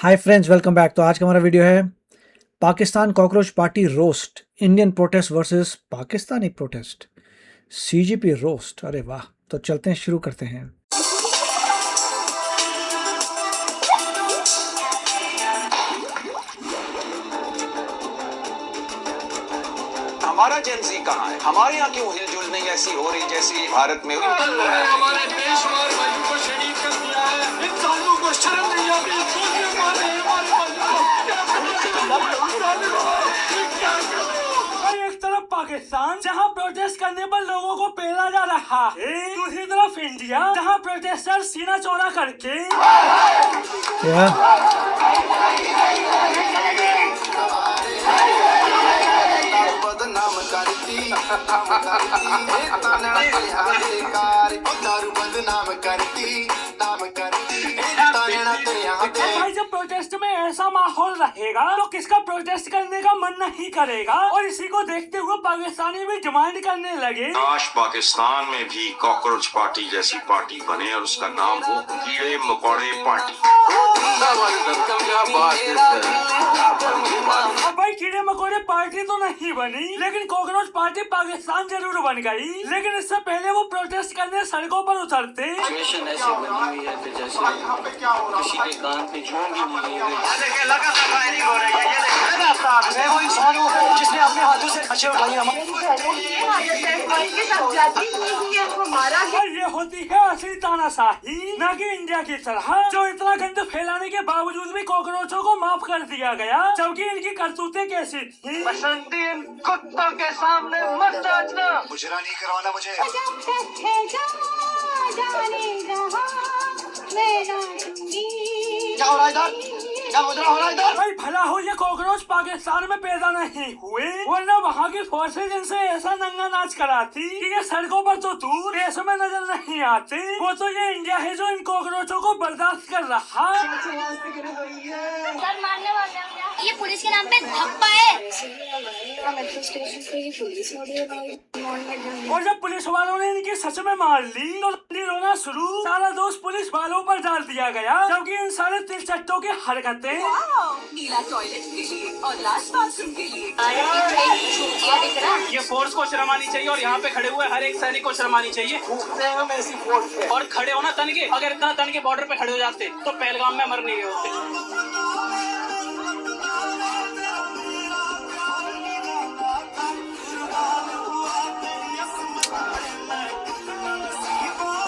Hi friends, welcome back. तो आज का हमारा वीडियो है Pakistan cockroach party roast, Indian protest versus Pakistani protest, CGP roast. अरे वाह, तो चलते हैं, शुरू करते हैं। हमारा जेंजी कहाँ है? हमारे यहाँ क्यों हिलजुल नहीं ऐसी हो रही जैसी भारत में हुई? हमारे देशवार भाइयों को शहीद कर दिया है। इंसानों को शर्म नहीं आती? एक तरफ पाकिस्तान जहां प्रोटेस्ट करने पर लोगों को पेला जा रहा है, दूसरी तरफ इंडिया जहां प्रोटेस्टर सीना चौड़ा करके बदनाम करती दारू बदनाम करती भाई, जब प्रोटेस्ट में ऐसा माहौल रहेगा तो किसका प्रोटेस्ट करने का मन नहीं करेगा। और इसी को देखते हुए पाकिस्तानी भी डिमांड करने लगे, काश पाकिस्तान में भी कॉकरोच पार्टी जैसी पार्टी बने और उसका नाम हो कीड़े मकोड़े पार्टी। अब भाई, कीड़े मकोड़े पार्टी तो नहीं बनी, लेकिन कॉकरोच पार्टी पाकिस्तान जरूर बन गई। लेकिन इससे पहले वो प्रोटेस्ट करने सड़कों पर उतरते। सिचुएशन ऐसी बनी हुई है कि जैसे किसी के कान पे जूं भी नहीं है। जिसने अपने हाथों से खर्चे उठाई और ये होती है असली तानाशाही, न कि इंडिया की तरह जो इतना गंद फैलाने के बावजूद भी कॉकरोचों को माफ कर दिया गया, जबकि इनकी करतूतें कैसी थी। बसंती इन कुत्तों के सामने मत नाचना। मुजरा नहीं करवाना मुझे। क्या हो रहा है इधर? क्या हो रहा है इधर? भाई, भला हो ये कॉकरोच पाकिस्तान में पैदा नहीं हुए, वरना वहाँ की फोर्सेज इनसे ऐसा नंगा नाच कराती कि ये सड़कों पर तो दूर देशों में नजर नहीं आते। वो तो ये इंडिया है जो इन कॉकरोचों को बर्दाश्त कर रहा। ये पुलिस के नाम पे धप्पा है। और जब पुलिस वालों ने इनकी सच में मार ली तो रोना शुरू। सारा दोष पुलिस वालों पर डाल दिया गया, जबकि इन सारे तिलचट्टों की हरकतें नीला टॉयलेट के लिए और लास्ट बाथरूम के लिए। ये फोर्स को शर्म आनी चाहिए और यहाँ पे खड़े हुए हर एक सैनिक को शर्म आनी चाहिए। और खड़े होना तन के, अगर इतना तन के बॉर्डर पे खड़े हो जाते तो पहलगाम में मर नहीं गए होते।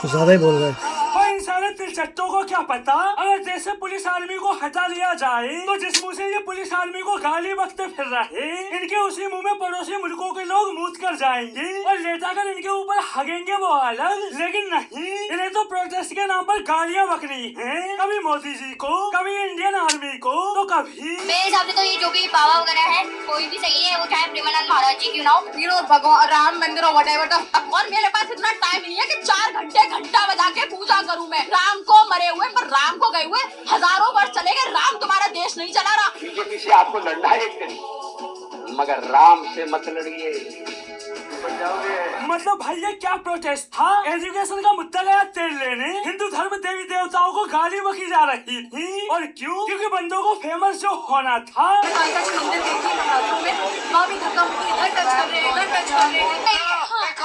ज्यादा ही बोल रहे। और इन सारे तिलचट्टों को क्या पता, अगर जैसे पुलिस आर्मी को हटा लिया जाए तो जिस मुंह से ये पुलिस आर्मी को गाली बकते फिर रहे, इनके उसी मुंह में पड़ोसी मुल्कों के लोग मूत कर जाएंगे और लेटाकर इनके ऊपर हगेंगे वो अलग। लेकिन नहीं, इन्हें तो प्रोटेस्ट के नाम पर गालियां बकनी है, कभी मोदी जी को, कभी इंडियन आर्मी को, तो कभी। मेरे हिसाब से तो ये जो भी बाबा वगैरह है कोई भी सही है, वो चाहे प्रेमानंद महाराज जी क्यों ना हो, भगवान राम मंदिर और व्हाटएवर। और मेरे पास इतना टाइम नहीं है कि 4 घंटा बजा के पूजा करूं मैं। राम को मरे हुए पर राम को गए हुए हजारों वर्ष चले गए, राम तुम्हारा देश नहीं चला रहा। बीजेपी से आपको लड़ना है एक दिन, मगर राम से मत लड़िए। मतलब भाई, ये क्या प्रोटेस्ट था? एजुकेशन का मुद्दा गया तेल लेने, हिंदू धर्म देवी देवताओं को गाली बकी जा रही थी। और क्यों? क्योंकि बंदों को फेमस जो होना था।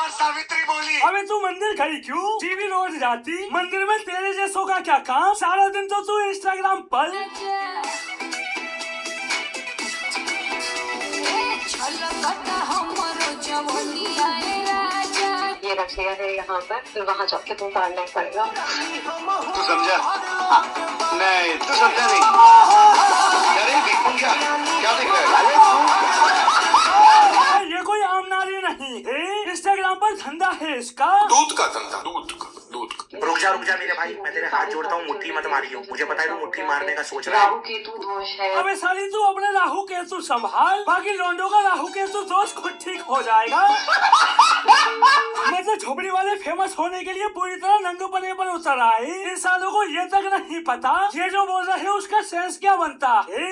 सावित्री बोली। अबे तू मंदिर गई क्यों? टीवी रोज जाती, मंदिर में तेरे जैसों का क्या काम? सारा दिन तो तू इंस्टाग्राम पर। ये रख दिया है यहाँ पर, फिर वहाँ जाके तुम काटना पड़ेगा। तू समझा? नहीं, तू समझा नहीं। क्या देख रहा है? ये कोई आम नारी नहीं है, इंस्टाग्राम पर धंधा है इसका। दूध का धंधा, दूध का। रुक जा मेरे भाई, मैं तेरे हाथ जोड़ता हूँ, मुट्ठी मत मारियो। मुझे पता है तू मुट्ठी मारने का सोच रहा है। राहु केतु दोष है। अबे साली, तू अपने राहु केतु संभाल, बाकी लोंडों का राहु केतु दोष खुद ठीक हो जाएगा। मतलब झोपड़ी वाले फेमस होने के लिए पूरी तरह नंगेपने पर उतर आए। इन सालों को ये तक नहीं पता ये जो बोल रहे हैं उसका सेंस क्या बनता है।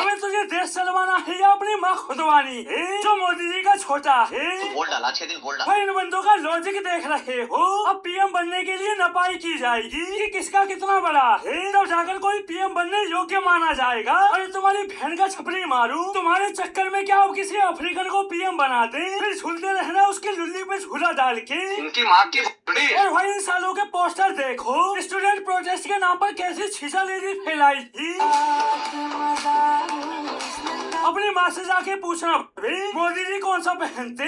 हमें तुझे देश चलवाना है या अपनी माँ खुदवानी है जो मोदी जी का छोटा है? बोल डाला, अच्छे दिन बोल डाला। भाई इन बंदों का लॉजिक देख रहे हो। अब पीएम बनने के लिए नपाई की जाएगी कि किसका कितना बड़ा है, तब जाकर कोई पीएम बनने योग्य माना जाएगा। और तुम्हारी बहन का छपरी मारू तुम्हारे चक्कर में क्या अब किसी अफ्रीकन को पीएम बना दे, फिर झूलते रहना उसकी लुल्ली पे झूला डाल के। इनकी माँ की और भाई इन सालों के पोस्टर देखो, स्टूडेंट प्रोटेस्ट के नाम पर कैसी छीछालेजी फैलाई थी। अपनी माँ से जाके पूछना मोदी जी कौन सा पहनते।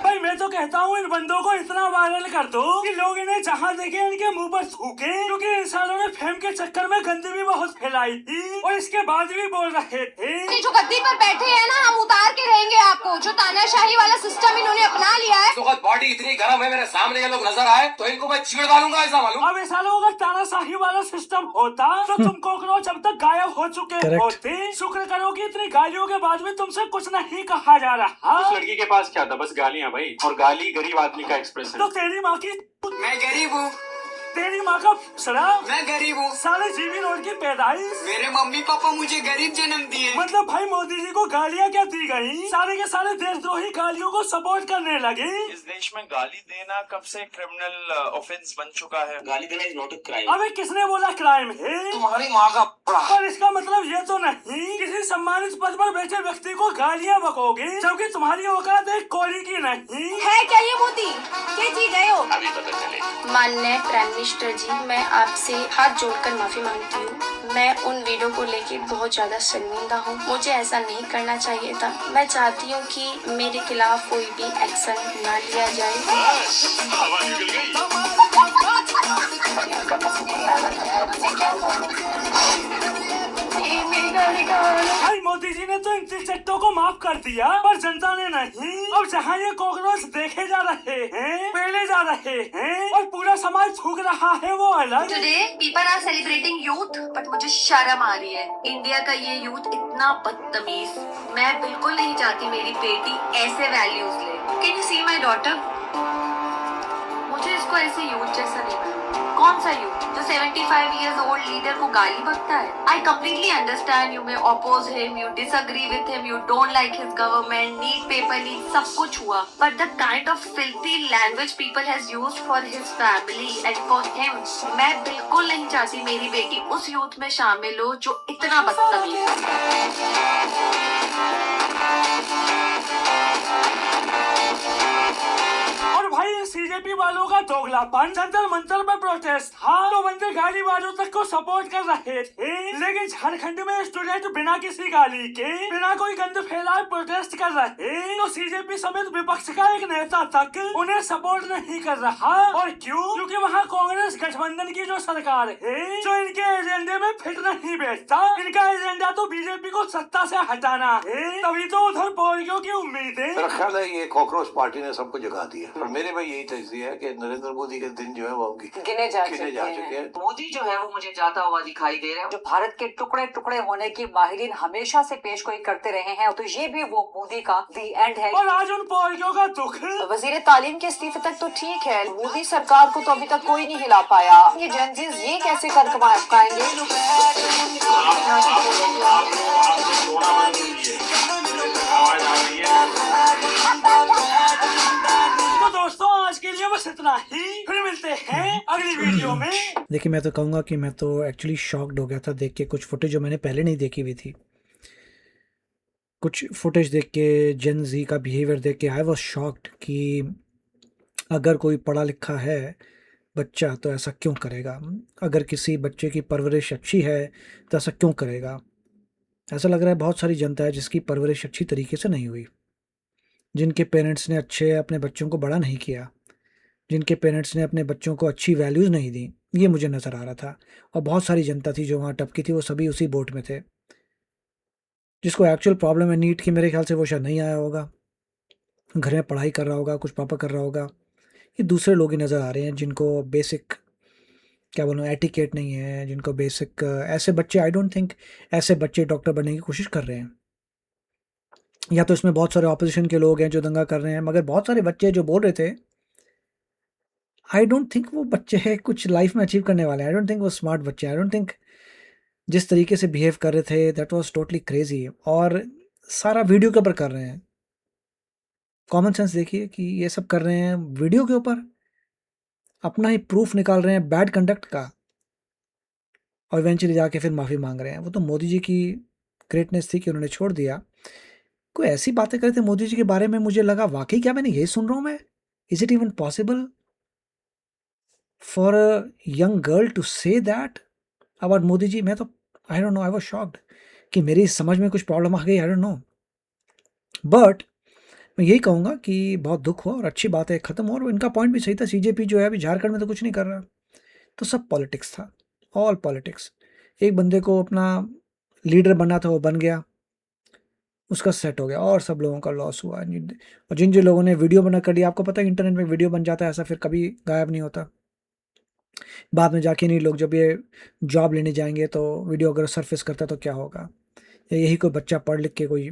भाई मैं तो कहता हूँ इन बंदों को इतना वायरल कर दो कि लोग इन्हें जहाँ देखे इनके मुंह पर थूके, क्योंकि इन सालों ने फेम के चक्कर में गंदगी भी बहुत फैलाई थी और इसके बाद भी बोल रहे थे जो गद्दी पर बैठे हैं ना, हम उतार के रहेंगे आपको। जो तानाशाही वाला सिस्टम इन्होंने अपना लिया है, तो बॉडी इतनी गर्म है, मेरे सामने ये लोग नजर आए तो इनको मैं चीड़ डालूंगा, ऐसा मालूम। अब ऐसा लोगों का तानाशाही वाला सिस्टम होता तो तुम कॉकरोच अब तक गायब हो चुके होते। शुक्र करो कि इतनी गालियों के बाद भी तुमसे कुछ नहीं कहा जा रहा। उस लड़की के पास क्या था, बस गालियां भाई, और गाली गरीब आदमी का एक्सप्रेशन। तो तेरी माँ की मैं गरीब हूँ, तेरी माँ का सड़ा, मैं गरीब हूँ। साले जीवी रोड की पैदाइश, मेरे मम्मी पापा मुझे गरीब जन्म दिए। मतलब भाई मोदी जी को गालियाँ क्या दी गई, सारे के सारे देशद्रोही गालियों को सपोर्ट करने लगे। इस देश में गाली देना कब से क्रिमिनल ऑफेंस बन चुका है? गाली देना इज नॉट अ क्राइम। अबे किसने बोला क्राइम है? तुम्हारी माँ का पर इसका मतलब ये तो नहीं किसी सम्मानित पद पर बैठे व्यक्ति को गालियाँ बकोगे, जबकि तुम्हारी औकात एक कोरी की नहीं है क्या ये मोदी? क्या चीज है हो? अभी पता चले। माननीय प्राइम मिनिस्टर जी, मैं आपसे हाथ जोड़कर माफी मांगती हूँ। मैं उन वीडियो को लेके बहुत ज्यादा शर्मिंदा हूँ। मुझे ऐसा नहीं करना चाहिए था। मैं चाहती हूँ कि मेरे खिलाफ कोई भी एक्शन ना लिया जाए। भाई मोदी जी ने तो इन चट्टों को माफ कर दिया, पर जनता ने नहीं। अब जहाँ ये कॉकरोच देखे जा रहे हैं, पेले जा रहे हैं और पूरा समाज थूक रहा है, वो अलग। Today people are celebrating youth, but मुझे शर्म आ रही है। इंडिया का ये यूथ इतना बदतमीज। मैं बिल्कुल नहीं चाहती मेरी बेटी ऐसे वैल्यूज ले। Can you see my daughter? मुझे इसको ऐसे यूथ जैसा नहीं मिला। कौन सा यूथ जो 75 years old लीडर को गाली बकता है? I completely understand you may oppose him, you disagree with him, you don't like his government, NEET paper leak, सब कुछ हुआ, but the kind of filthy language people has used for his family and for him, मैं बिल्कुल नहीं चाहती मेरी बेटी उस यूथ में शामिल हो जो इतना बदतमीज है। भाई सीजेपी वालों का दोगलापन, जंतर मंतर पर प्रोटेस्ट था तो बंदे गालीबाजों तक को सपोर्ट कर रहे थे, लेकिन झारखंड में स्टूडेंट बिना किसी गाली के, बिना कोई गंद फैलाए प्रोटेस्ट कर रहे तो सीजेपी समेत विपक्ष का एक नेता तक उन्हें सपोर्ट नहीं कर रहा। और क्यों? क्योंकि वहाँ कांग्रेस गठबंधन की जो सरकार है, जो इनके एजेंडे में फिट नहीं बैठता। इनका एजेंडा तो बीजेपी को सत्ता से हटाना है, तभी तो उधर पोरियों की उम्मीद है। मेरा ख्याल है ये कॉकरोच पार्टी ने सबको जगा दिया, और मेरे भाई यही तजज़िया है कि नरेंद्र मोदी के दिन जो है वो गिने जा चुके हैं। मोदी जो है वो मुझे जाता हुआ दिखाई दे रहा है। जो भारत के टुकड़े टुकड़े होने की माहिरीन हमेशा से पेश गोई करते रहे हैं, तो ये भी वो मोदी का दी एंड है। और आज उन पोरियों का दुख। वजीर तालीम के इस्तीफे तक तो ठीक है, मोदी सरकार को तो अभी तक कोई नहीं हिला पाया। ये जेनजीज ये कैसे कर पाएंगे? तो दोस्तों आज के लिए बस इतना ही, फिर मिलते हैं अगली वीडियो में। देखिए मैं तो कहूँगा कि मैं तो एक्चुअली शॉक्ड हो गया था देख के कुछ फुटेज जो मैंने पहले नहीं देखी हुई थी। कुछ फुटेज देख के, जेन जी का बिहेवियर देख के आई वॉज शॉक्ड कि अगर कोई पढ़ा लिखा है बच्चा तो ऐसा क्यों करेगा, अगर किसी बच्चे की परवरिश अच्छी है तो ऐसा क्यों करेगा। ऐसा लग रहा है बहुत सारी जनता है जिसकी परवरिश अच्छी तरीके से नहीं हुई, जिनके पेरेंट्स ने अच्छे अपने बच्चों को बड़ा नहीं किया, जिनके पेरेंट्स ने अपने बच्चों को अच्छी वैल्यूज़ नहीं दी, ये मुझे नज़र आ रहा था। और बहुत सारी जनता थी जो वहाँ टपकी थी, वो सभी उसी बोट में थे। जिसको एक्चुअल प्रॉब्लम है नीट की, मेरे ख्याल से वो शायद नहीं आया होगा, घर में पढ़ाई कर रहा होगा, कुछ पापा कर रहा होगा। ये दूसरे लोग ही नज़र आ रहे हैं जिनको बेसिक क्या बोलूँ एटिकेट नहीं है, जिनको बेसिक ऐसे बच्चे, आई डोंट थिंक ऐसे बच्चे डॉक्टर बनने की कोशिश कर रहे हैं। या तो इसमें बहुत सारे ऑपोजिशन के लोग हैं जो दंगा कर रहे हैं, मगर बहुत सारे बच्चे जो बोल रहे थे, आई डोंट थिंक वो बच्चे हैं कुछ लाइफ में अचीव करने वाले हैं। आई डोंट थिंक वो स्मार्ट बच्चे हैं। आई डोंट थिंक जिस तरीके से बिहेव कर रहे थे दैट वाज टोटली क्रेजी। और सारा वीडियो के ऊपर कर रहे हैं। कॉमन सेंस देखिए कि ये सब कर रहे हैं वीडियो के ऊपर, अपना ही प्रूफ निकाल रहे हैं बैड कंडक्ट का, और इवेंचुअली जाके फिर माफ़ी मांग रहे हैं। वो तो मोदी जी की ग्रेटनेस थी कि उन्होंने छोड़ दिया। कोई ऐसी बातें करे थे मोदी जी के बारे में, मुझे लगा वाकई क्या मैंने यही सुन रहा हूँ मैं? Is it even possible for a young girl to say that about Modi ji? मैं तो I don't know, I was shocked कि मेरी समझ में कुछ प्रॉब्लम आ गई, आई डोंट नो। बट मैं यही कहूँगा कि बहुत दुख हुआ और अच्छी बात है ख़त्म। और इनका पॉइंट भी सही था। सीजेपी जो है अभी झारखंड में तो कुछ नहीं कर रहा, तो सब पॉलिटिक्स था, ऑल पॉलिटिक्स। एक बंदे को अपना लीडर बनना था, वो बन गया, उसका सेट हो गया, और सब लोगों का लॉस हुआ। और जिन जिन लोगों ने वीडियो बना कर लिया, आपको पता है इंटरनेट में वीडियो बन जाता है ऐसा, फिर कभी गायब नहीं होता। बाद में जाके नहीं, लोग जब ये जॉब लेने जाएंगे तो वीडियो अगर सरफेस करता है तो क्या होगा? या यही कोई बच्चा पढ़ लिख के कोई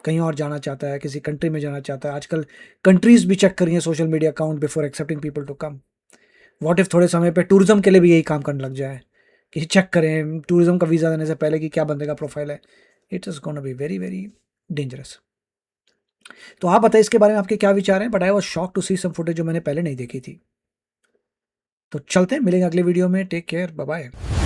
कहीं और जाना चाहता है, किसी कंट्री में जाना चाहता है। आजकल कंट्रीज भी चेक कर रही हैं social media account before accepting people to come. What if थोड़े समय पे टूरिज्म के लिए भी यही काम करने लग जाए कि चेक करें टूरिज्म का वीज़ा देने से पहले कि क्या बंदे का प्रोफाइल है। It is gonna be very very dangerous. तो आप बताइए इसके बारे में आपके क्या विचार हैं? But I was shocked to see some footage जो मैंने पहले नहीं देखी थी। तो चलते हैं, मिलेंगे अगले वीडियो में। Take care, bye bye.